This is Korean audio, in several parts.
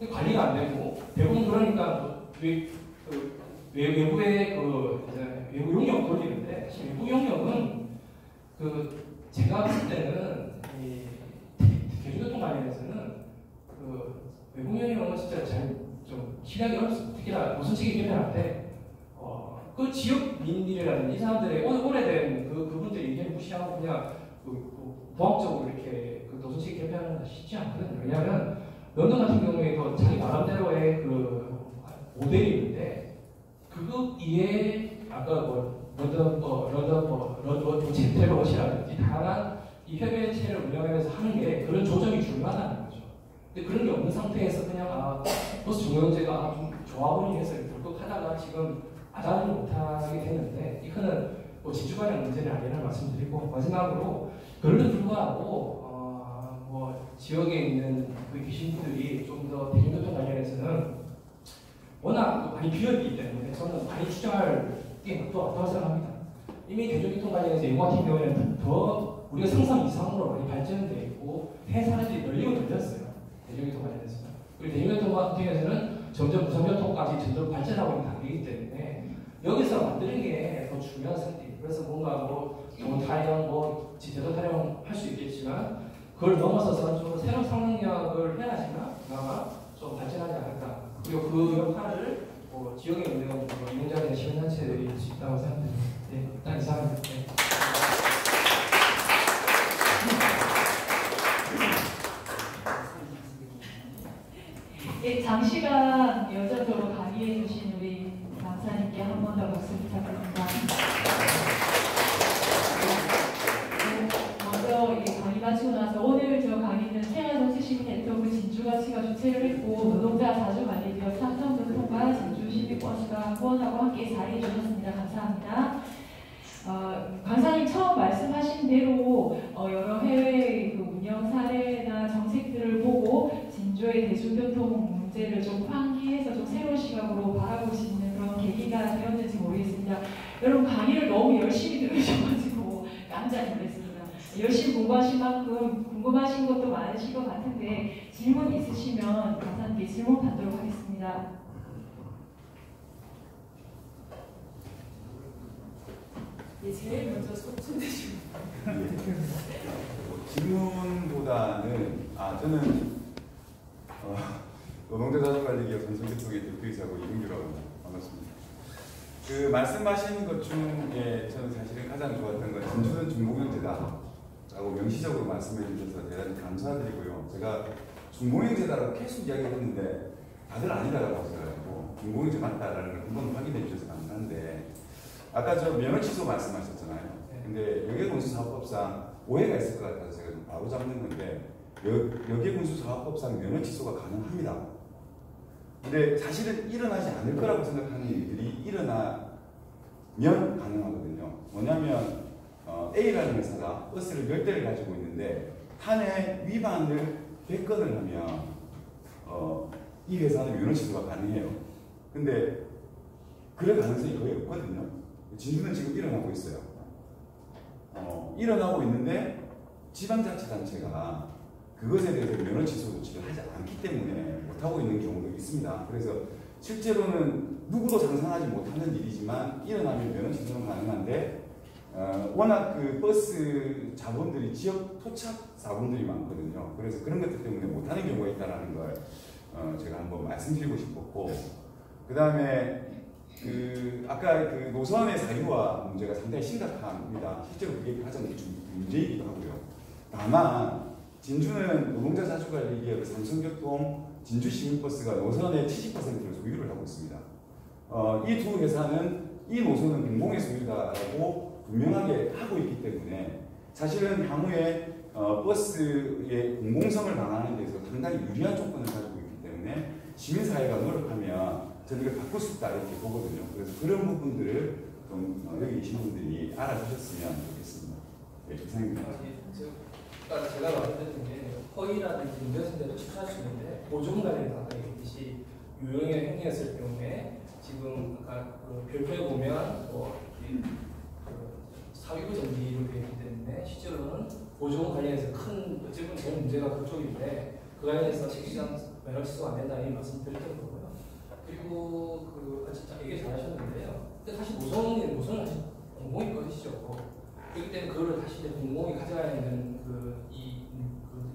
관리가 안 되고 대부분 그러니까 외부에 외부 용역 돌리는데 사실 외부 용역은 제가 봤을 때는 이 대중교통 관련해서는 외부 용역은 진짜 좀 실행하기 어렵습니다. 특히나 노선책임 개편한테 그 지역민들이라든지 이 사람들의 오래된 그분들의 의견을 무시하고 그냥 보학적으로 이렇게 노선책임 개편하는 건 쉽지 않거든요. 왜냐하면 런던 같은 경우에도 자기 나름대로의 모델이 있는데 그거 이에 아까 런던 젠틀롯이라든지 다양한 이 협의체를 운영하면서 하는 게 그런 조정이 중요하다는 거죠. 근데 그런 게 없는 상태에서 그냥 버스 종료제가 좀 좋아 보이니 해서 덜컥 하다가 지금 아다를 못하게 됐는데 이거는 진주 관련 문제는 아니라는 말씀드리고 마지막으로 그럼에도 불구하고 지역에 있는 계신 분들이 좀 더 대중교통 관련해서는 워낙 많이 비어있기 때문에 저는 많이 추정할 게 또 없다고 생각합니다. 이미 대중교통 관련해서 이거 같은 경우에는 더 우리가 상상 이상으로 많이 발전되어 있고 해사들이 널리고 늘렸어요. 대중교통 관련해서는. 그리고 대중교통 같은 경우에는 점점 무선교통까지 점점 발전하고 있는 단계이기 때문에 여기서 만드는 게 더 중요한 선택. 그래서 뭔가 돈 타령, 제도 타령 할 수 있겠지만 그걸 넘어서서 좀 새로운 상능력을 해야지만 그나마 좀 발전하지 않을까. 그리고 그 역할을 지역에 있는 이용자들의 시민단체들이 할 수 있다고 생각합니다. 네, 일단 이상입니다. 네. 장시간 여자적으로 강의해 주신 우리 강사님께 한 번 더 박수 부탁드립니다. 강의 마치고 나서 오늘 저 강의는 생활도시시민 네트워크 진주가치가 주최를 했고 노동자 자주관리기업 삼성교통과 진주시민버스가 후원하고 함께 자리해 주셨습니다. 감사합니다. 강사님 처음 말씀하신 대로 여러 해외 운영 사례나 정책들을 보고 진주의 대중교통 문제를 좀 환기해서 좀 새로운 시각으로 바라보시는 그런 계기가 되었는지 모르겠습니다. 여러분 강의를 너무 열심히 들으셔가지고 깜짝 놀랐습니다. 열심히 공부하신 만큼 궁금하신 것도 많으실 것 같은데 질문 있으시면 강사님께 질문 받도록 하겠습니다. 예, 제일 먼저 소천되시고 질문보다는 저는 노동자 자주관리기업 삼성교통의 대표이사고 이근규라고 합니다. 반갑습니다. 말씀하신 것 중에 저는 사실은 가장 좋았던 건 진주는 중공영제다라고 명시적으로 말씀해 주셔서 대단히 감사드리고요. 제가 중공영제다라고 계속 이야기했는데 다들 아니다라고 하셔가지고 중공영제 맞다라는 걸 한번 확인해 주셔서 감사한데 아까 저 면허 취소 말씀하셨잖아요. 근데 여객운수사업법상 오해가 있을 것 같아서 제가 좀 바로 잡는 건데 여객운수사업법상 면허 취소가 가능합니다. 근데 사실은 일어나지 않을 거라고 생각하는 일들이 일어나면 가능하거든요. 뭐냐면 A라는 회사가 버스를 10대를 가지고 있는데 한 해 위반을 100건을 하면 이 회사는 면허 취소가 가능해요. 근데 그럴 가능성이 거의 없거든요. 진주는 지금 일어나고 있어요. 일어나고 있는데 지방자치단체가 그것에 대해서 면허 취소 조치를 하지 않기 때문에 못하고 있는 경우도 있습니다. 그래서 실제로는 누구도 상상하지 못하는 일이지만 일어나면 면허 취소는 가능한데 워낙 그 버스 자본들이 지역 토착 자본들이 많거든요. 그래서 그런 것들 때문에 못하는 경우가 있다는 걸 제가 한번 말씀드리고 싶었고 그 다음에 아까 그 노선의 사유화 문제가 상당히 심각합니다. 실제로 그게 가장 문제이기도 하고요. 다만 진주는 노동자 자주관리기업 삼성교통 진주시민버스가 노선의 70%를 소유를 하고 있습니다. 이 두 회사는 이 노선은 공공의 소유다라고 분명하게 하고 있기 때문에 사실은 향후에 버스의 공공성을 방어하는 데서 상당히 유리한 조건을 가지고 있기 때문에 시민사회가 노력하면 저는 이걸 바꿀 수 있다 이렇게 보거든요. 그래서 그런 부분들을 좀 여기 계신 분들이 알아주셨으면 좋겠습니다. 네, 이상입니다. 제가 말씀드린 게 허위라든지 문제선대로 취소할 수 있는데 보존 관련해서 아까 얘기했듯이 유형의 행위였을 경우에 지금 아까 별표에 보면 사유부 정지로 되어 있기 때문에 실제로는 보존 관련해서 큰 어쨌든 제일 문제가 그쪽인데 그거에 대해서 실시간 매너 취소가 안 된다 이 말씀드렸던 거고요. 그리고 진짜 얘기 잘하셨는데요. 근데 사실 노선은 사실 공공이 것이죠. 그렇기 때문에 그거를 다시 공공이 가져가야 되는 그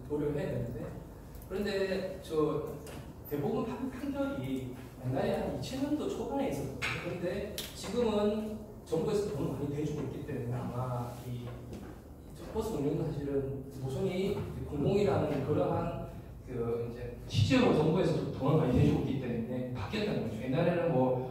노력을 해야 되는데, 그런데 대부분 판결이 옛날에 한 2000년도 초반에 있었거든요. 그런데 지금은 정부에서 돈을 많이 대주고 있기 때문에 아마 이 버스 운영도 사실은 노선이 공공이라는 그러한 이제 실제로 정부에서 돈을 많이 대주고 있기 때문에 바뀌었다는 거죠. 옛날에는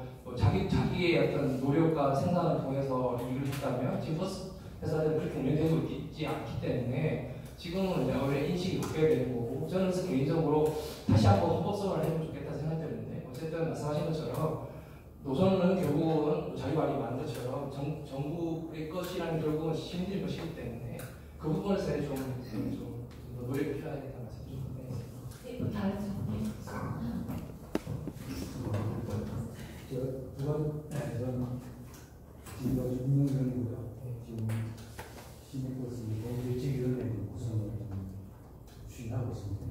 자기의 어떤 노력과 생산을 통해서 이익을 했다면 지금 버스 회사들은 그렇게 운영되고 있지 않기 때문에 지금은 이제 원래 인식이 바뀌어야 되는 거고, 저는 개인적으로 다시 한번 헌법소원을 해보면 좋겠다 생각되는데, 어쨌든 말씀하신 것처럼 노선은 결국은 자기 말이 많은 것처럼 정부의 것이라는 결국은 시민들의 것이기 때문에 그 부분에서 좀 노력을 필요하겠다 말씀 좀 드리겠습니다. 네, 다르죠. 저는 지금 운영위원이고요. 지금 시민버스 공개직위원회 구성을 추진하고 있습니다.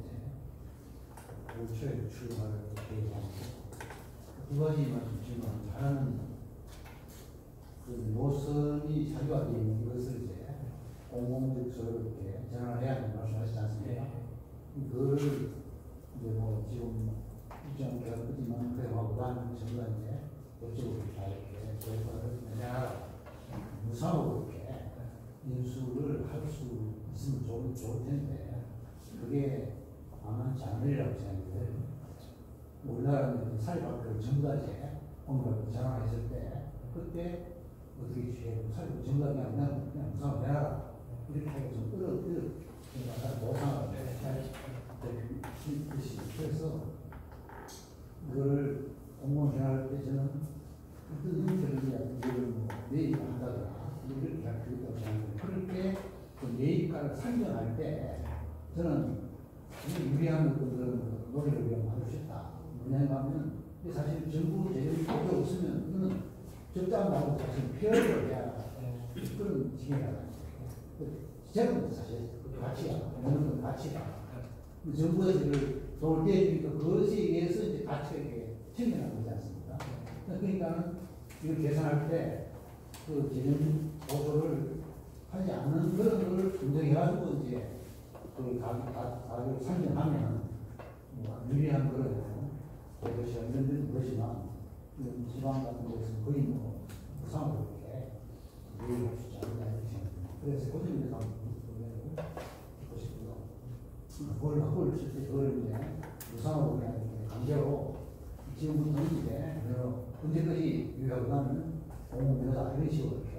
올 초에 출범할 계획하고 두 가지만 좀 하나는 노선이 자유화되어 있는 것을 이제 공공적으로 이렇게 전환해야 한다고 말씀하시지 않습니까? 그거를 이제 지금 입장을 끄지만 그래하고는 전부 다 이제 법적으로 다 이렇게 조회를 내놔라. 무상으로 이렇게 인수를 할 수 있으면 좋을 텐데 그게 만만치 않으리라고 생각해요. 우리나라는 사회학교를 전부 다 이제 공부를 전환했을 때 그때 어떻게 취해고 사회학교 전부 다 그냥 무상으로 내놔라. 이렇게 하기가 좀 노상을 그래서 그거를 공무원생활할 때 저는 어떤 형태를 이걸 매입을 한다거나 이렇게 할 필요가 없지 않고 그렇게 그 매입가를 상정할 때 저는 유리한 것들은 노력을 우리가 만들 수 있다. 왜냐하면 사실 정부 재정이 필요 없으면 이거는 적당하고 사실 필요를 해야 그런 지경이라는 재정은 사실 가치가 어느 정도 가치가 정부에서 이걸 돈을 떼주니까 그것에 의해서 이제 가치가 이렇게 챙겨나가지 않습니까? 그러니까는 이걸 계산할 때 그 재정 보조를 하지 않는 그런 걸 인정해가지고 이제 그 가격 상정하면 유리한 그런 그것이 이런 것이지만 지방 같은 데서는 거의 무상으로 이렇게 유리할 수 있지 않나 이렇게 생각합니다. 그래서 고정에서 한번 듣고 싶고요. 그걸 쓸 때 그걸 이제 무상으로 그냥 이렇게 강제로 지금부터는 이제 언제까지 유효하다는 공공면허다 이런 식으로 이렇게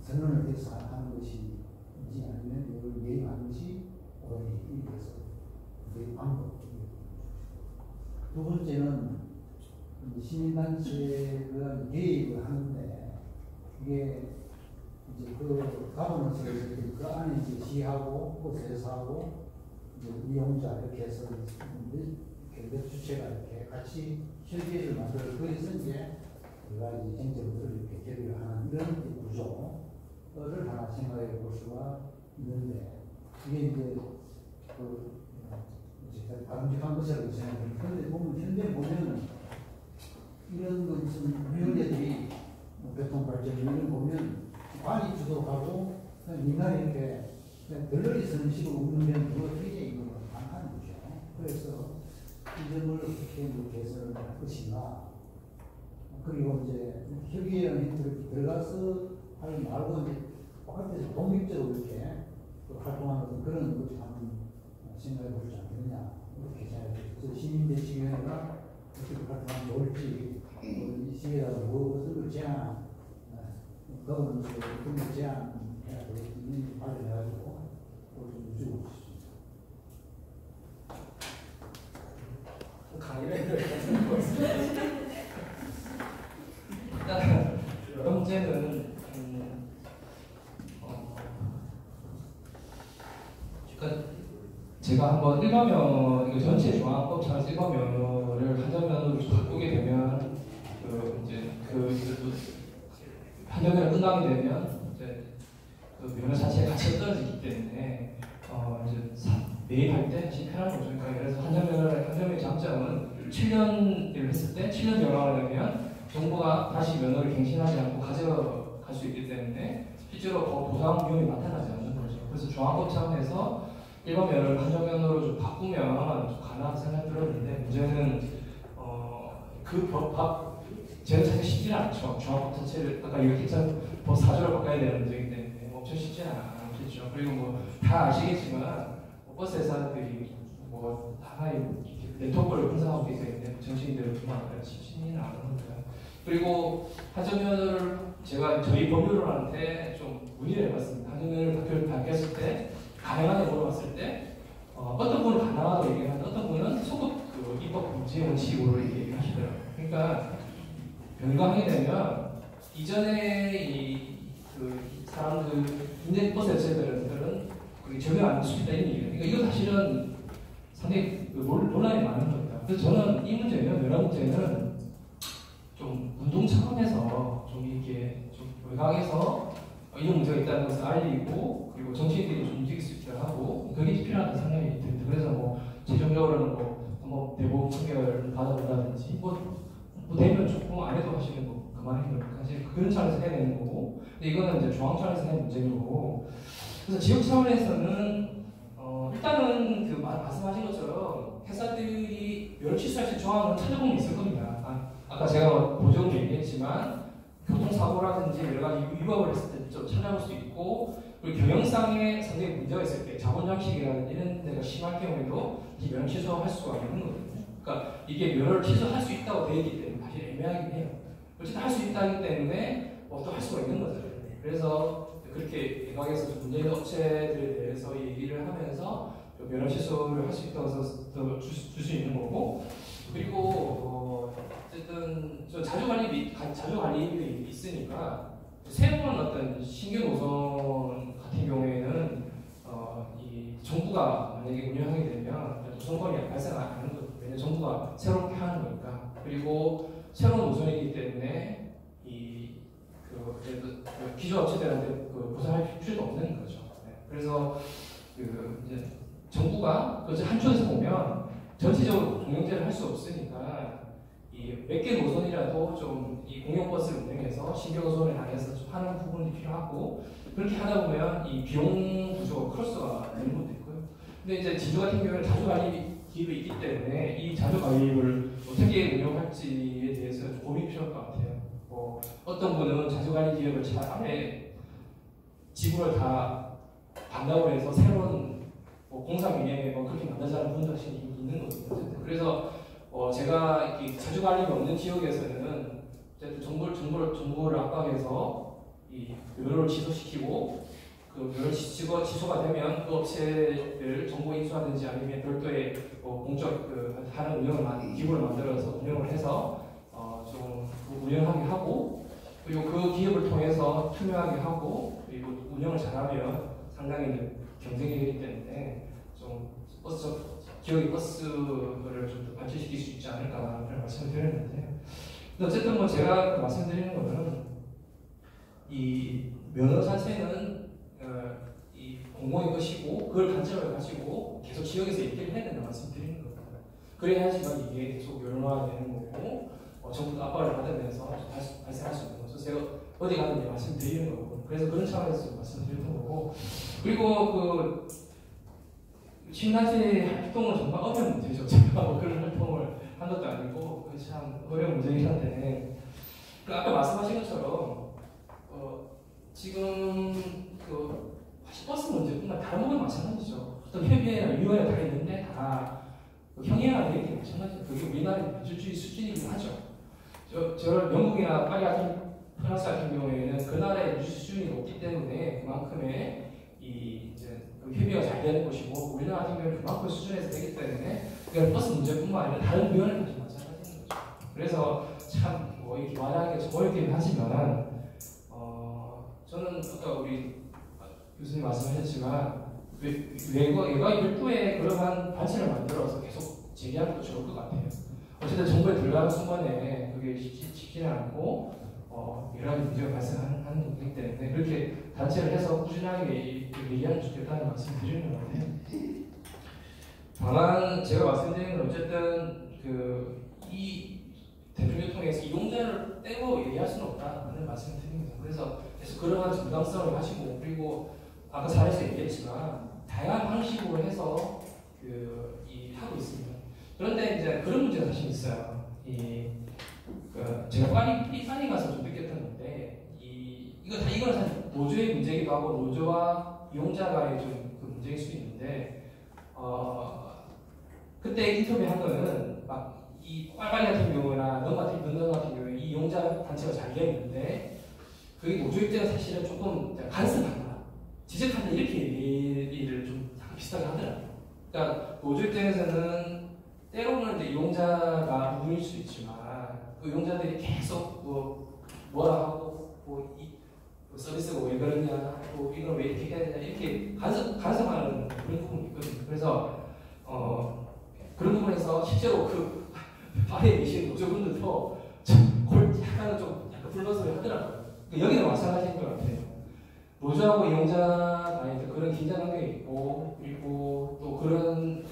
선언을 해서 하는 것인지 아니면 이걸 예임하는 것이 옳은지 그래서 그 방법입니다. 두 번째는 시민단체가 개입을 하는데 이게 이제 그 가버넌스에서 그 안에 이제 시하고 버스에서하고 이용자 이렇게 해서 몇 주체가 이렇게 같이 협의회를 만들어 그래서 이제 여러 가지 쟁점들을 이렇게 결의를 하는 이런 구조를 하나 생각해 볼 수가 있는데 이게 이제 바람직한 것이라고 생각합니다. 그런데 현재 보면 이런 것은 위원회들이 교통발전 이런 보면 관이 주도하고 민간이 이렇게 별로리 쓰는 식으로 운영되는 그거 굉장히 많다는 거죠. 그래서 이 점을 어떻게 개선을 할 것인가. 그리고 이제 협의회라는 형태로 들어가서 하지 말고 이제 바깥에서 독립적으로 이렇게 활동하는 그런 것을 한번 생각해 보지 않겠느냐. 이렇게 생각해서 시민대책위원회가 어떻게 활동하면 좋을지, 이 시기에다가 무엇을 제안, 거버넌스 그런 걸 제안해야 되겠는지 발표해가지고 좀 유지하고 있습니다. 강의를 해드려야 것 같습니다. 일단 여러 문제는 그러니까 제가 한번 일반면 이거 전체 중앙법상 일반면허를 한정면허로 바꾸게 되면 이제 한정면허 끝나게 되면 이제 그 면허 자체의 가치가 떨어지기 때문에 이제 매입할 때 사실 편한 거죠. 그러니까 그래서 한정면의 장점은 7년을 했을 때 7년 연장을 하면 정부가 다시 면허를 갱신하지 않고 가져갈 수 있기 때문에 실제로 보상 비용이 나타나지 않는 거죠. 그래서 중앙법 차원에서 일반 면허를 한정 면허로 좀 바꾸면 좀 가능한 생각이 들었는데 문제는 그 법 저는 사실 쉽지는 않죠. 중앙법 자체를 아까 얘기했던 법 4조를 바꿔야 되는 문제이기 때문에 엄청 쉽지는 않겠죠. 그리고 뭐 다 아시겠지만 버스 회사들이 뭐 하나의 네트워크를 분산하고 있기 때문에 정치인들을 그만하기가 쉽지는 않은 거고요. 그리고 한정면허를 제가 저희 법률원한테 좀 문의를 해봤습니다. 한정면허를 바뀌었을 때 가능하다고 물어봤을 때 어떤 분은 가능하다고 얘기하는데 어떤 분은 소급 입법 금지 원칙으로 얘기하시더라고요. 그러니까 변경하게 되면 이전에 그 사람들 인제 버스 회사들은 그게 적용 안 될 수 있다 이런 얘기예요. 그러니까 이거 사실은 상당히 논란이 많은 겁니다. 그래서 저는 이 문제는 여러 문제는 좀 운동 차원에서 좀 이렇게 좀 외곽에서 이런 문제가 있다는 것을 알리고 그리고 정치인들이 좀 움직일 수 있도록 하고 그게 필요하다는 생각이 듭니다. 그래서 뭐 최종적으로는 뭐 대법원 판결을 받아본다든지 뭐 되면 좋고 안 해도 하시는 거 그만인 거니까 사실 그런 차원에서 해야 되는 거고 근데 이거는 이제 중앙 차원에서 해야 되는 문제고 그래서 지역 차원에서는 일단은 그 말씀하신 것처럼 회사들이 면허 취소할 수 있는 조항은 찾아보면 있을 겁니다. 아까 제가 보조금 얘기했지만 교통사고라든지 여러 가지 위법을 했을 때 좀 찾아볼 수 있고 그리고 경영상에 상당히 문제가 있을 때 자본장식이라든지 이런 데가 심할 경우에도 이 면허 취소할 수가 있는 거거든요. 그러니까 이게 면허를 취소할 수 있다고 되어 있기 때문에 사실 애매하긴 해요. 어쨌든 할 수 있다기 때문에 또 할 수가 있는 거죠. 그래서 그렇게 외곽에서 문제 있는 업체들에 대해서 얘기를 하면서 면허 취소를 할 수 있다고 해서 줄 수 있는 거고 그리고 어쨌든 자주관리비 있으니까 새로운 어떤 신규 노선 같은 경우에는 이 정부가 만약에 운영하게 되면 노선권이 발생 안 하는 거죠. 왜냐하면 정부가 새롭게 하는 거니까. 그리고 새로운 노선이기 때문에 기존 업체들한테 보상할 필요도 없는 거죠. 네. 그래서 이제 정부가 한쪽에서 보면 전체적으로 공영제를 할 수 없으니까 몇 개 노선이라도 좀 이 공영버스를 운영해서 신규 노선을 향해서 좀 하는 부분이 필요하고 그렇게 하다 보면 이 비용 구조가 크로스가 되는 것도 있고요. 근데 이제 진주 같은 경우에는 자주관리비도 있기 때문에 이 자주관리비를 어떻게 운영할지에 대해서 좀 고민이 필요할 것 같아요. 어떤 분은 자주관리 기업을 안에 지분을 다 반납을 해서 새로운 공사기념에 그렇게 만들자는 분도 사실 있는 거거든요. 그래서 제가 자주관리가 없는 지역에서는 어쨌든 정보를 압박해서 이 면허를 취소시키고 그 면허 취소가 되면 그 업체를 정보 인수하든지 아니면 별도의 공적 하는 운영을 기구를 만들어서 운영을 해서 좀 운영하게 하고 그리고 그 기업을 통해서 투명하게 하고 그리고 운영을 잘하면 상당히 이제 경쟁이 되기 때문에 좀 기업의 버스를 좀 더 발전시킬 수 있지 않을까 그런 말씀을 드렸는데 어쨌든 뭐 제가 말씀드리는 거는 이 면허 자체는 이 공공의 것이고 그걸 관점을 가지고 계속 지역에서 얘기를 해야 된다는 말씀드리는 겁니다. 그래야지만 이게 계속 연화되는 거고 정부도 압박을 받으면서 발생할 수 있는 거죠. 제가 어디 가든지 말씀드리는 거고 그래서 그런 차원에서 말씀드리는 거고 그리고 친단체 활동은 정말 어려운 문제죠. 제가 그런 활동을 한 것도 아니고 참 어려운 문제이긴 한데 아까 말씀하신 것처럼 지금 버스 문제뿐만 다른 부분 마찬가지죠. 어떤 협의회나 위원회 다 있는데 다 형이나 얘기 마찬가지죠. 그게 우리나라의 민주주의 수준이긴 하죠. 저 영국이나 파리 같은 프랑스 같은 경우에는 그 나라의 민주 수준이 높기 때문에 그만큼의 협의가 잘 되는 것이고 우리나라 같은 경우는 그만큼 수준에서 되기 때문에 버스 문제뿐만 아니라 다른 위원회까지 마찬가지인 거죠. 그래서 참 이렇게 말하기가 좀 어렵긴 하지만 저는 아까 우리 교수님 말씀하셨지만 외곽의 별도의 그러한 단체를 만들어서 계속 제기하는 것도 좋을 것 같아요. 어쨌든 정부에 들어가는 순간에 그게 쉽지는 않고 여러 가지 문제가 발생하는 거기 때문에 그렇게 단체를 해서 꾸준하게 얘기하는 게 좋겠다는 말씀을 드리는 것 같아요. 다만 제가 말씀드린 건 어쨌든 이 대중교통을 통해서 이용자를 떼고 얘기할 수는 없다는 말씀을 드립니다. 그래서 계속 그러한 정당성을 가지고 그리고 아까 자리에서 얘기했지만 다양한 방식으로 해서 하고 있습니다. 그런데 이제 그런 문제가 사실 있어요. 제가 파리 가서 좀 느꼈던 건데 이건 사실 노조의 문제이기도 하고 노조와 이용자가의 좀 그 문제일 수 있는데 그때 인터뷰한 거는 막 이 파리 같은 경우나 런던 같은 경우에 이 이용자 단체가 잘 되어 있는데 그게 노조 입장은 사실은 조금 간섭한다, 지적한다 이렇게 얘기를 좀 약간 비슷하게 하더라고요. 그러니까 노조 입장에서는 때로는 이제 이용자가 누구일 수 있지만 그 이용자들이 계속 뭐라 하고 서비스가 왜 그러냐, 이걸 왜 이렇게 해야 되냐 이렇게 간섭하는 그런 부분이 있거든요. 그래서 그런 부분에서 실제로 그 파리에 계신 노조분들도 약간 불만소리 하더라고요. 여기는 마찬가지인 것 같아요. 노조하고 이용자 간에 그런 긴장 관계가 있고 그리고 또 그런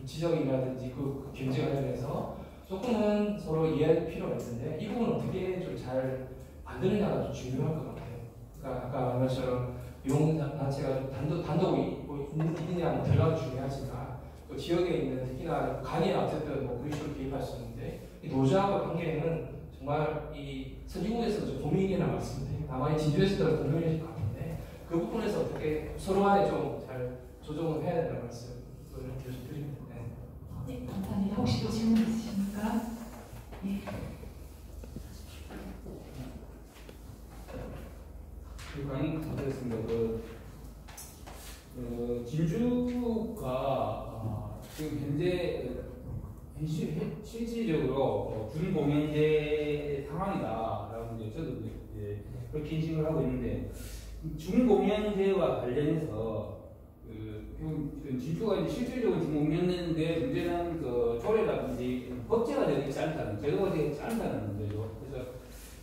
지적이라든지 그 견제 관련해서 조금은 서로 이해할 필요가 있는데 이 부분은 어떻게 좀 잘 만드느냐가 좀 중요할 것 같아요. 그러니까 아까 말한 것처럼 이용자 단체가 단독이 있느냐 들어가도 중요하지만 그 지역에 있는 특히나 간이 어쨌든 그런 식으로 개입할 수 있는데 이 노조하고 관계는 정말 이 선진국에서도 좀 고민이나 말씀인데 다만 진주에서도 고민일 것 같은데 그 부분에서 어떻게 서로 간에 좀 잘 조정을 해야 된다는 말씀을 드립니다. 네, 감사합니다. 혹시 또 질문 있으십니까? 네. 강의 부탁드리겠습니다. 진주가 지금 현재 실질적으로 준공연제 상황이다라고 저도 그렇게 인식을 하고 있는데 준공연제와 관련해서 진주가 이제 실질적으로 준공연제인데 문제는 조례라든지 법제가 되어 있지 않다는, 제도가 되어 있지 않다는 문제죠.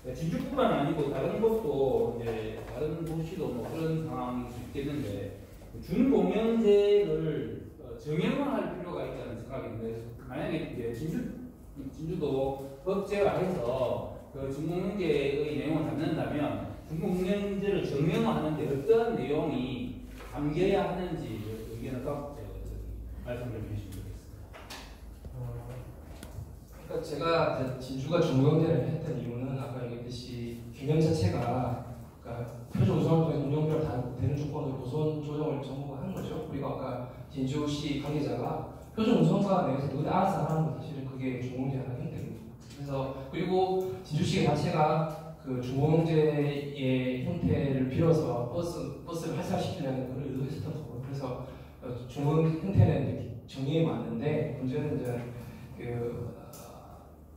그래서 진주뿐만 아니고 다른 곳도 이제 다른 도시도 그런 상황일 수 있겠는데 준공연제를 정형화할 필요가 있다는 생각이 있는데 만약에 이제 진주도 법제화해서 그 준공연제의 내용을 담는다면 준공연제를 정형화하는데 어떤 내용이 담겨야 하는지 의견을 말씀 좀 해주시면 좋겠습니다. 그러니까 제가 진주가 준공연제를 했던 이유는 아까 얘기했듯이 개념 자체가 그러니까 표준 우선을 통해 운영비를 다 되는 조건으로 노선 조정을 정부가 한 거죠. 그리고 아까 진주시 관계자가 표준 운송과 내에서 누구나 알아서 하는 건 사실은 그게 준공연제 하나 형태입니다. 그래서 그리고 진주시 자체가 그 준공연제의 형태를 빌어서 버스를 활성화시키려는 그런 의도가 있었던 거고, 그래서 준공 형태는 정의에 맞는데 문제는 이제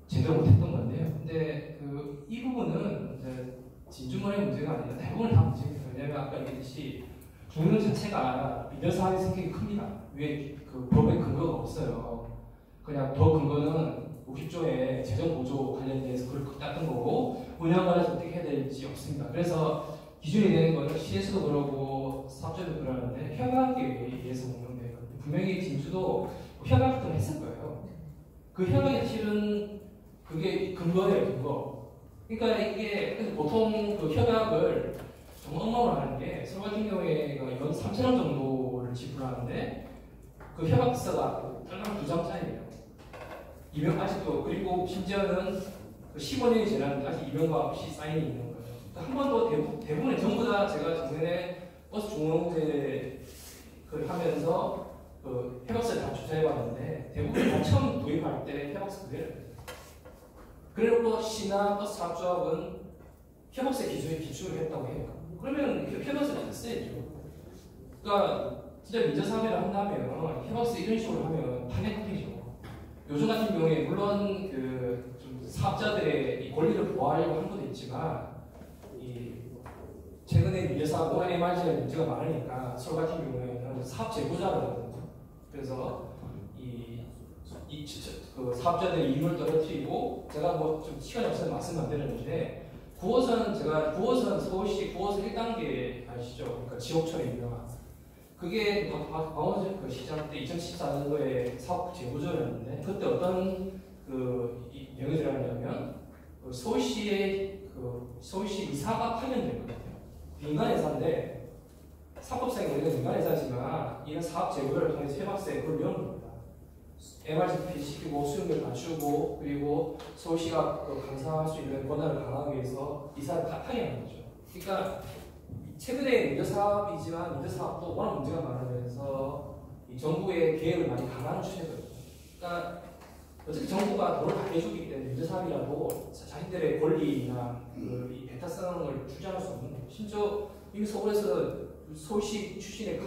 제대로 못했던 건데요. 근데 이 부분은 이제 진주만의 문제가 아니라 대부분 다 문제입니다. 왜냐하면 아까 얘기했듯이 중공 자체가 민영사업의 성격이 큽니다. 왜 그 법의 근거가 없어요. 그냥 더 근거는 50조의 재정보조 관련돼서 그걸 땄던 거고 운영 관련해서 어떻게 해야 될지 없습니다. 그래서 기준이 되는 거는 시에서도 그러고 사업자도 그러는데 협약에 의해서 운영돼요. 분명히 진주도 협약도 했을 거예요. 그 협약이 사실은 그게 근거예요, 근거. 그러니까 이게 보통 그 협약을 정말 엉망으로 하는 게 서울 같은 경우에 연 3,000원 정도를 지불하는데 그 협약서가 딸랑 2장짜리예요. 아직도. 그리고 심지어는 그 15년이 지났는데 아직 이명과 없이 사인이 있는 거예요. 한 번도 대부분의 전부 다 제가 작년에 버스 중공제 하면서 그 협약서를 다 조사해봤는데 대부분 다 처음 도입할 때 협약서 그대로. 그리고 시나 버스 사업조합은 협약서 기준에 기출을 했다고 해요. 그러면 협약서를 다 써야죠. 그러니까 진짜 민자사업을 한다면 협약서 이런 식으로 하면 파멸이죠. 요즘 같은 경우에 물론 좀 사업자들의 이 권리를 보호하려고 한 것도 있지만 최근에 민자사업 MRG가 문제가 많으니까 서울 같은 경우에는 사업 제보자거든요. 그래서 그 사업자들의 이익을 떨어뜨리고 제가 좀 시간이 없어서 말씀 안 드렸는데 9호선 서울시 9호선 1단계 아시죠? 그러니까 지옥철에 유명한 그게 광원시 그 시장 때 2014년도에 사업 재구조였는데 그때 어떤 그 명이 들어갔냐면 그 서울시 이사가 파견됐거든요. 민간 회사인데 사법상에 우리가 민간 회사지만 이런 사업 재구조를 통해서 해박스에 그걸 배우는 겁니다. MRCP 시키고 수용료를 낮추고 그리고 서울시가 그 감사할 수 있는 권한을 강화하기 위해서 이사를 파견하는 거죠. 그러니까 최근에 민주사업이지만 민주사업도 워낙 문제가 많으면서 이 정부의 계획을 많이 강화하는 추세거든요. 그러니까 어차피 정부가 돈을 다 해주기 때문에 민주사업이라도 자신들의 권리나 이 배타성을 주장할 수 없는 거예요. 심지어 이미 서울에서 서울시 출신의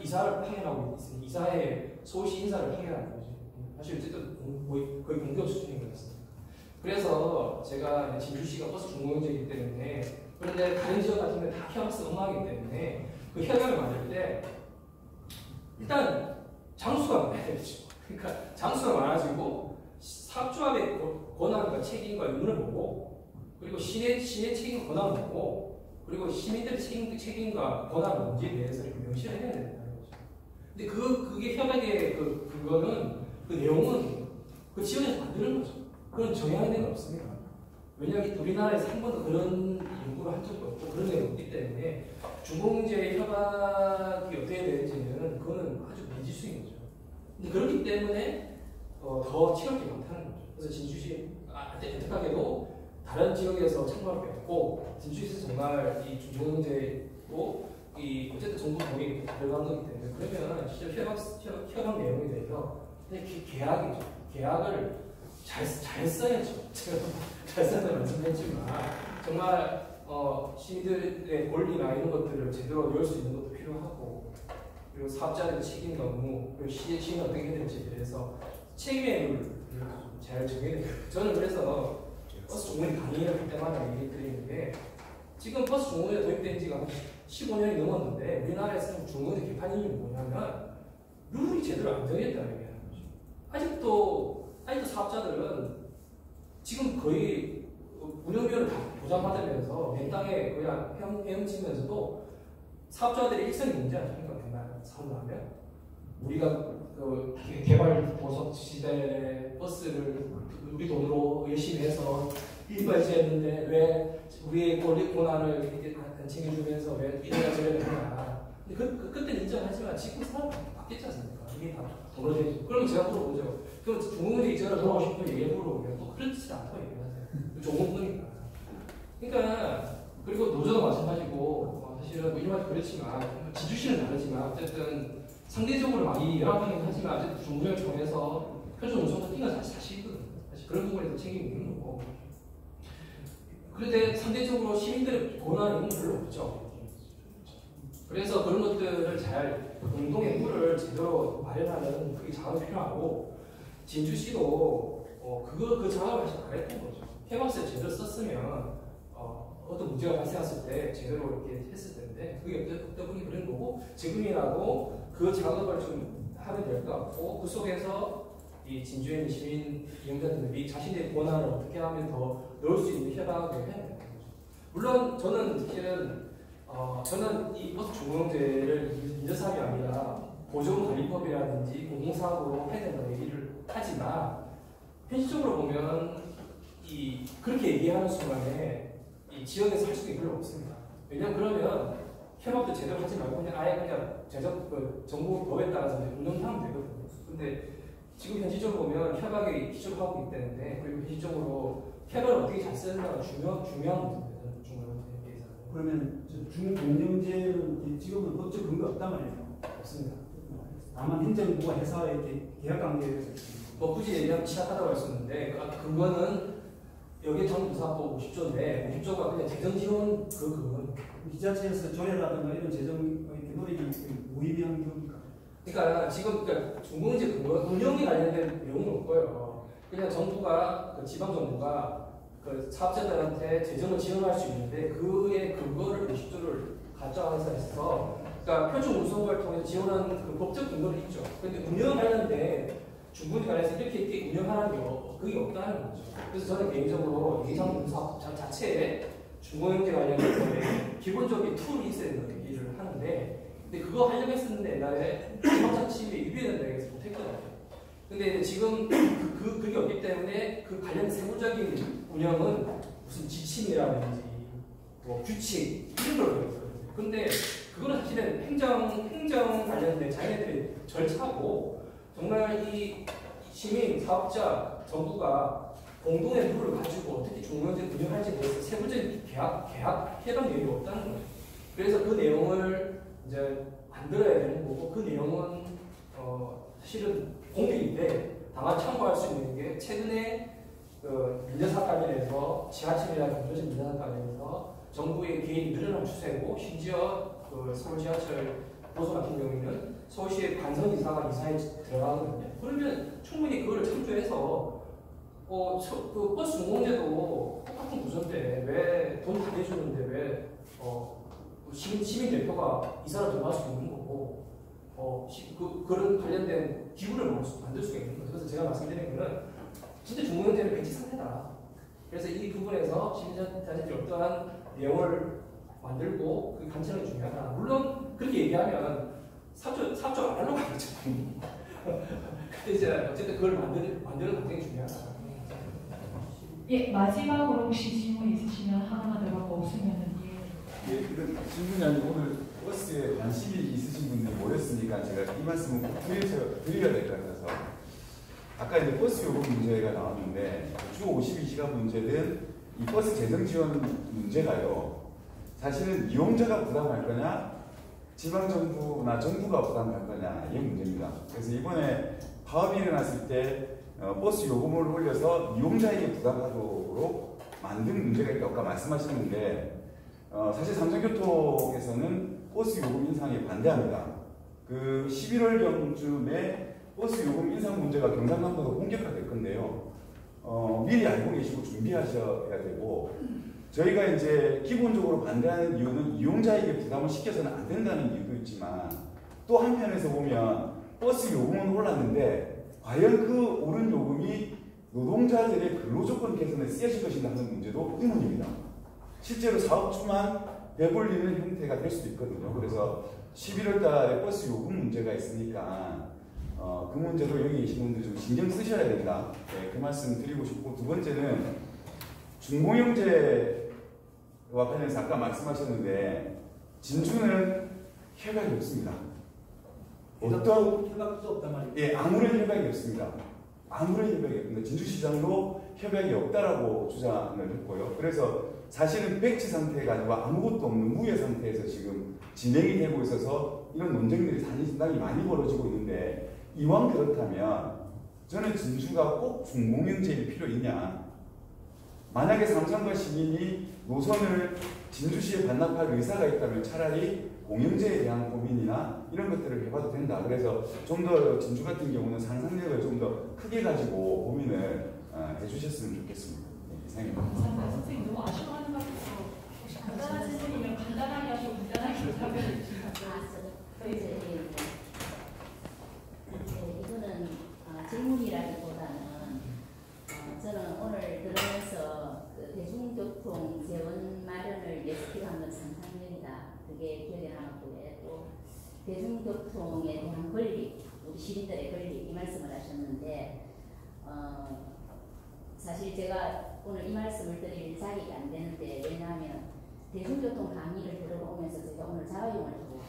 이사를 파견하고 있으니 이사에 서울시 인사를 파견하는 거죠. 사실 어쨌든 거의 공격 수준인 거였습니다. 그래서 제가 진주시가 버스 중공영제이기 때문에 그런데 다른 지역 같은 경우는 다 협약서 엉망이기 때문에 그 협약을 만들 때 일단 장수가 많아야 되죠. 그러니까 장수가 많아지고 사업조합의 권한과 책임과 의무를 보고 그리고 시내 책임과 권한을 보고 그리고 시민들의 책임과 권한을 뭔지에 대해서 이렇게 명시를 해야 된다는 거죠. 근데 그게 협약의 그거는 그 내용은 그 지역에서 만드는 거죠. 그런 정해야 되는 게 없습니다. 왜냐하면 우리나라에서 한 번도 그런 연구를 한 적이 없고 그런 내용이 없기 때문에 중공제 협약이 어떻게 되는지는 그거는 아주 미지수인 거죠. 근데 그렇기 때문에 더 치열하게 못하는 거죠. 그래서 진주시 안타깝게도 다른 지역에서 참고를 뺐고 진주시에서 정말 이 중공제도 어쨌든 정부 동의가 들어간 거기 때문에 그러면 실제 협약 내용에 대해서 그냥 계약이죠. 계약을 잘 써야죠. 제가 잘 쓴다고 말씀했지만 정말 시민들의 권리나 이런 것들을 제대로 넣을 수 있는 것도 필요하고 그리고 사업자들의 책임과 의무 그리고 시는 어떻게 해야 될지에 대해서 책임의 의무를 잘 정해야 돼요. 저는 그래서 버스 종문이 강의를 할 때마다 얘기 드리는 게 지금 버스 종문이 도입된 지가 15년이 넘었는데 우리나라에서는 종문의 개판 이유는 뭐냐면 룰이 제대로 안 정해졌다는 얘기하는 거죠. 아직도 사업자들은 지금 거의 운영비용을 다 보장받으면서 맨 땅에 그냥 헤엄치면서도 사업자들의 일생이 문제 아닙니까? 맨날 사업을 하면 우리가 그 개발 보석 시대에 버스를 우리 돈으로 열심히 해서 일발지했는데 왜 우리의 권한을 이렇게 안 챙겨주면서 왜 이래야 저래야 하냐. 그때는 인정하지만 지금 사람 바뀌었지 않습니까? 이게 다 돈으로 되죠. 그러면 제가 물어보죠. 그럼 중공제 이전으로 돌아오고 싶으면 얘기해 물어보면 또 그렇지 않다고 얘기하세요. 좋은 거니까. 그러니까 그리고 노조도 마찬가지고 사실은 뭐 이런 말 그렇지만 진주시는 다르지만 어쨌든 상대적으로 많이 열악하긴 하지만 어쨌든 중공을 통해서 표준 운송도 뛰는 사실이거든요. 사실 그런 부분에서 책임이 있는 거고. 그런데 상대적으로 시민들의 권한은 별로 없죠. 그래서 그런 것들을 잘 공동의 룰을 제대로 마련하는 그게 자금이 필요하고 진주시도 그 자금을 사실 안 했던 거죠. 해박스를 제대로 썼으면 어떤 문제가 발생했을 때 제대로 이렇게 했을 텐데 그게 없다 보니 그런 거고 지금이라도 그 작업을 좀 하면 될 것 같고 그 속에서 이 진주에 있는 시민 이용자들이 자신의 권한을 어떻게 하면 더 넣을 수 있는 협약을 해야 되는 거죠. 물론 저는 사실은 저는 이 버스 중공제를 민주사업이 아니라 보존관리법이라든지 공공사업으로 해야 된다고 얘기를 하지만 현실적으로 보면 그렇게 얘기하는 순간에 이 지역에서 할 수 있는 게 별로 없습니다. 왜냐면 그러면 협업도 제대로 하지 말고 그냥 아예 그냥 정부 법에 따라서 운영하면 되거든요. 근데 지금 현실적으로 보면 협약에 기초를 하고 있기 때문에 그리고 현실적으로 협약을 어떻게 잘 쓰느냐가 중요한 문제입니다. 그러면 중공영제는 지금은 법적 근거 없단 말이에요. 없습니다. 다만 행정부가 회사와 이렇게 계약 관계에서 뭐 굳이 얘기하면 취약하다고 할 수 있는데 그거는 여기 정부사법 50조인데 50조가 그냥 재정 지원 그건 지자체에서 조례라든가 이런 재정 이렇게 노력이 무의미한 겁니까? 그러니까 지금 중공제 운영에 관련된 내용은 없고요. 그냥 정부가 지방 정부가 사업자들한테 재정을 지원할 수 있는데 그의 근거를 50조를 가져와서 해서 그러니까 표준 운송을 통해서 지원하는 그 법적 근거는 있죠. 그런데 운영하는데 중공제 관련해서 이렇게 운영하는 게 그게 없다는 거죠. 그래서 저는 개인적으로 예상 사업 자체에 중공제 관련해서 기본적인 툴이 있어야 된다고 얘기를 하는데 근데 그거 하려고 했었는데 옛날에 지방자치에 유비된다 해서 못했거든요. 근데 지금 그게 없기 때문에 그 관련 세부적인 운영은 무슨 지침이라든지 뭐 규칙 이런 걸 배웠어요. 근데 그거는 사실은 행정 관련된 자기네들의 절차고 정말 이 시민, 사업자, 정부가 공동의 룰을 가지고 어떻게 중앙제 운영할지에 대해서 세부적인 해당 내용이 없다는 거죠. 그래서 그 내용을 이제 만들어야 되는 거고 그 내용은 사실은 공개인데 다만 참고할 수 있는 게 최근에 민자사 관련해서 지하철이나 경부지 민자사 관련해서 정부의 개입이 늘어난 추세고 심지어 서울 지하철 보수 같은 경우에는 서울시의 관성이사가 이사에 들어가거든요. 그러면 충분히 그걸 참조해서 그 버스 운공제도 똑같은 구조인데 왜 돈 다 내주는데 왜 시민 대표가 이사를 들어갈 수 있는 거고 그런 관련된 기구를 만들 수가 있는 거죠. 그래서 제가 말씀드린 거는 진짜 중공영제는 백지 상태다. 그래서 이 부분에서 시민자들이 어떠한 내용을 만들고 그 관찰이 중요하다. 물론 그렇게 얘기하면 삽질 안 하려고 하겠죠. 근데 이제 어쨌든 그걸 만드는 과정이 중요하다. 예, 마지막으로 혹시 질문 있으시면 하나만 더 하고 없으면은 예, 이런 질문이 아니고 오늘 버스에 관심이 있으신 분들이 모였으니까 제가 이 말씀을 꼭 드려야 될 것 같아서 아까 이제 버스 요금 문제가 나왔는데 주 52시간 문제는 이 버스 재정 지원 문제가요. 사실은 이용자가 부담할 거냐 지방정부나 정부가 부담할 거냐 이게 문제입니다. 그래서 이번에 파업이 일어났을 때 버스 요금을 올려서 이용자에게 부담하도록 만든 문제가 있다고 아까 말씀하셨는데 사실 삼성교통에서는 버스 요금 인상에 반대합니다. 그 11월경쯤에 버스 요금 인상 문제가 경상남도도 본격화될 건데요. 미리 알고 계시고 준비하셔야 되고 저희가 이제 기본적으로 반대하는 이유는 이용자에게 부담을 시켜서는 안 된다는 이유도 있지만 또 한편에서 보면 버스 요금은 올랐는데 과연 그 오른 요금이 노동자들의 근로조건 개선에 쓰여질 것인가 하는 문제도 의문입니다. 실제로 사업주만 배불리는 형태가 될 수도 있거든요. 그래서 11월 달에 버스 요금 문제가 있으니까 그 문제도 여기 계신 분들 좀 신경 쓰셔야 된다. 네, 그 말씀 드리고 싶고 두 번째는 중공영제와 관련해서 아까 말씀하셨는데 진주는 협약이 없습니다. 어떤 협약도 없단 말이에요. 예, 아무런 협약이 없습니다. 아무런 협약이 없습니다. 진주시장도 협약이 없다라고 주장을 했고요. 그래서 사실은 백지 상태가 아니고 아무것도 없는 무효 상태에서 지금 진행이 되고 있어서 이런 논쟁들이 상당히 많이 벌어지고 있는데 이왕 그렇다면 저는 진주가 꼭 중공영제일 필요 있냐? 만약에 삼성과 시민이 노선을 진주시에 반납할 의사가 있다면 차라리 공영제에 대한 고민이나 이런 것들을 해봐도 된다. 그래서 좀 더 진주 같은 경우는 상상력을 좀 더 크게 가지고 고민을 해주셨으면 좋겠습니다. 네, 이상입니다. 감사합니다. 선생님 너무 아쉬워하는 것 같아서 혹시 간단한 질문이면 간단하게 하시고 간단하게 답변해 주시면 이거는 질문이라기보다는 저는 오늘 들으면서 그 대중교통 재원 마련을 예측한 건 상상력이다. 그게 기억에 남았고요. 또 대중교통에 대한 권리, 우리 시민들의 권리 이 말씀을 하셨는데 사실 제가 오늘 이 말씀을 드릴 자리가 안 되는데 왜냐하면 대중교통 강의를 들어오면서 제가 오늘 자가용을 하고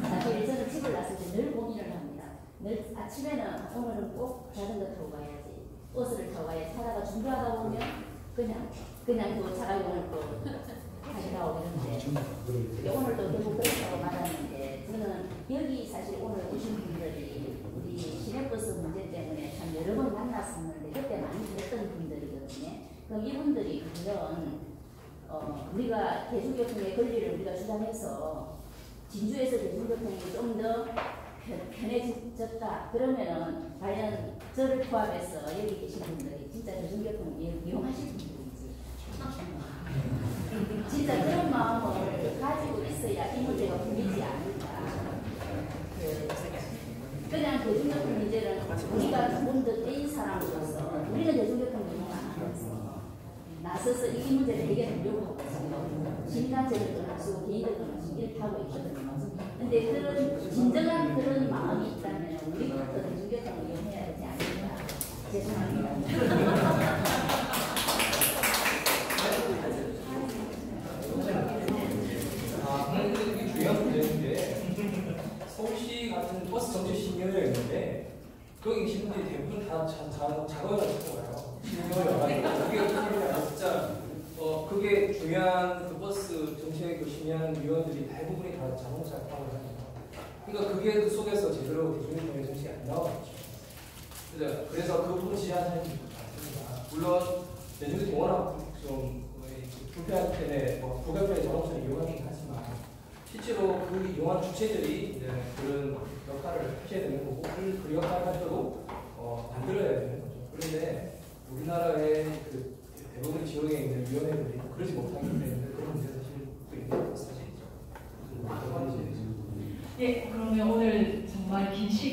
사실 저는 집을 났을 때 늘 고민을 합니다. 늘 아침에는 오늘은 꼭 자전거 타고 가야지, 버스를 타고 가야지 하다가 준비하다 보면 그냥 또 자가용을 또 가져가고 이러는데 오늘도 결국 그렇다고 말하는데 저는 여기 사실 오늘 오신 분들이 우리 시내버스 문제 때문에 참 여러 번 만났었는데 그때 많이 들었던 분들이거든요. 그럼 이분들이 그런 우리가 대중교통의 권리를 우리가 주장해서 진주에서 대중교통이 좀 더 편해졌다. 그러면은 과연 저를 포함해서 여기 계신 분들이 진짜 대중교통을 이용하실 분들이지. 진짜 그런 마음을 가지고 있어야 이 문제가 풀리지 않을까. 그냥 대중교통 문제는 우리가 문득 떼인 사람으로서 우리는 대중교통 이용 안 하면서 나서서 이 문제를 해결하려고 하고 있어요. 신간제를 안 쓰고 개인적으로 지금 이렇게 하고 있거든요. 근데 그런 진정한 그런 마음이 있다면 우리부터 대중교통을 이용해야 되지 않을까. 죄송합니다. 이게 중요한 문제인 게 서울시 같은 버스 정체 시민회가 있는데 거기 시민들이 대부분 다 작업을 하시고 와요. 시민회가 와가지고 그게 시민회가 진짜 그게 중요한 그 버스 정책 그 심의하는 위원들이 대부분이 다 자동차 파악을 합니다. 그러니까 그게 그 속에서 제대로 대중교통의 정책이 안 나오겠죠. 그래서 그 부분 지지하는 사람이 많습니다. 물론 대중교통이 워낙 좀 불편한 때문에 불가피하게 자동차를 이용하긴 하지만 실제로 그 이용한 주체들이 이제 그런 역할을 하셔야 되는 거고 그 역할을 가지고 만들어야 되는 거죠. 그런데 우리나라의 그 대부분 지역에 있는 위원회들이 그러지 못하기 때문에 그런 문제가 사실 있는 것 사실이죠. 예, 그러면 오늘 정말 긴 시간